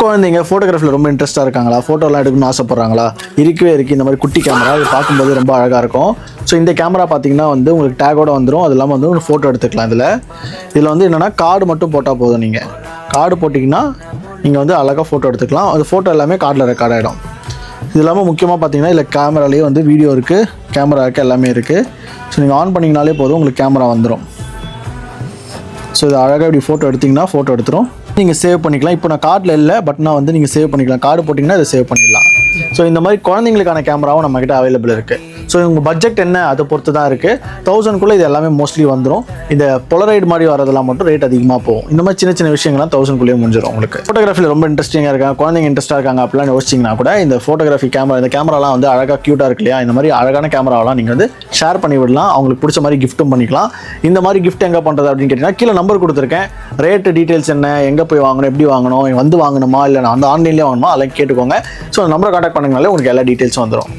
குழந்தைங்க ஃபோட்டோகிராஃபியில் ரொம்ப இன்ட்ரெஸ்ட்டாக இருக்காங்களா, ஃபோட்டோலாம் எடுக்கணும்னு ஆசைப்பட்றாங்களா? இருக்கவே இருக்குது இந்த மாதிரி குட்டி கேமரா. இது பார்க்கும்போது ரொம்ப அழகாக இருக்கும். ஸோ இந்த கேமரா பார்த்தீங்கன்னா வந்து உங்களுக்கு டேகோட வந்துடும். அது இல்லாமல் வந்து உங்களுக்கு ஃபோட்டோ எடுத்துக்கலாம். இதில் வந்து என்னென்னா கார்டு மட்டும் போட்டால் போதும். நீங்கள் கார்டு போட்டிங்கன்னா நீங்கள் வந்து அழகாக ஃபோட்டோ எடுத்துக்கலாம். அது ஃபோட்டோ எல்லாமே கார்டில் ரெக்கார்ட் ஆகிடும். இது இல்லாமல் முக்கியமாக பார்த்தீங்கன்னா இதில் கேமராலேயே வந்து வீடியோ இருக்குது, கேமரா இருக்குது, எல்லாமே இருக்குது. ஸோ நீங்கள் ஆன் பண்ணிங்கனாலே போதும், உங்களுக்கு கேமரா வந்துடும். ஸோ இது அழகாக இப்படி ஃபோட்டோ எடுத்திங்கன்னா ஃபோட்டோ எடுத்துரும். நீங்கள் சேவ் பண்ணிக்கலாம். இப்போ நான் கார்டில் இல்லை, பட் நான் வந்து நீங்கள் சேவ் பண்ணிக்கலாம். கார்டு போட்டிங்கன்னா இதை சேவ் பண்ணிடலாம். ஸோ இந்த மாதிரி குழந்தைங்களுக்கான கேமராவும் நம்மக்கிட்ட அவைலபிள் இருக்குது. ஸோ உங்கள் பட்ஜெட் என்ன அதை பொறுத்து தான் இருக்குது. 1000க்குள்ளே இது எல்லாமே மோஸ்ட்லி வந்துடும். இந்த பொலரைடு மாதிரி வரதெல்லாம் மட்டும் ரேட் அதிகமாக போகும். இந்த மாதிரி சின்ன சின்ன விஷயங்கள்லாம் 1000க்குள்ளேயே முடிஞ்சிடும். உங்களுக்கு ஃபோட்டோகிராஃபியில் ரொம்ப இன்ட்ரெஸ்டிங்காக இருக்காங்க, குழந்தைங்க இன்ட்ரெஸ்ட்டாக இருக்காங்க அப்படிலாம் யோசிச்சிங்கன்னா கூட இந்த ஃபோட்டோகிராஃபி கேமரா, இந்த கேமராலாம் வந்து அழகாக க்யூட்டாக இருக்கு இல்லையா, இந்த மாதிரி அழகான கேமராவெல்லாம் நீங்கள் வந்து ஷேர் பண்ணி விடலாம். அவங்களுக்கு பிடிச்ச மாதிரி கிஃப்ட்டும் பண்ணிக்கலாம். இந்த மாதிரி கிஃப்ட் எங்கே பண்ணுறது அப்படின்னு கேட்டிங்கன்னா கீழே நம்பர் கொடுத்துருக்கேன். ரேட்டு டீட்டெயில்ஸ் என்ன, எங்கே போய் வாங்கணும், எப்படி வாங்கணும், வந்து வாங்கணுமா இல்லை அந்த ஆன்லைன்லேயே வாங்கணுமா, அதெல்லாம் கேட்டுக்கோங்க. ஸோ அந்த நம்பரை கான்டாக்ட் பண்ணுங்கனாலே உங்களுக்கு எல்லா டீட்டெயில்ஸும் வந்துடும்.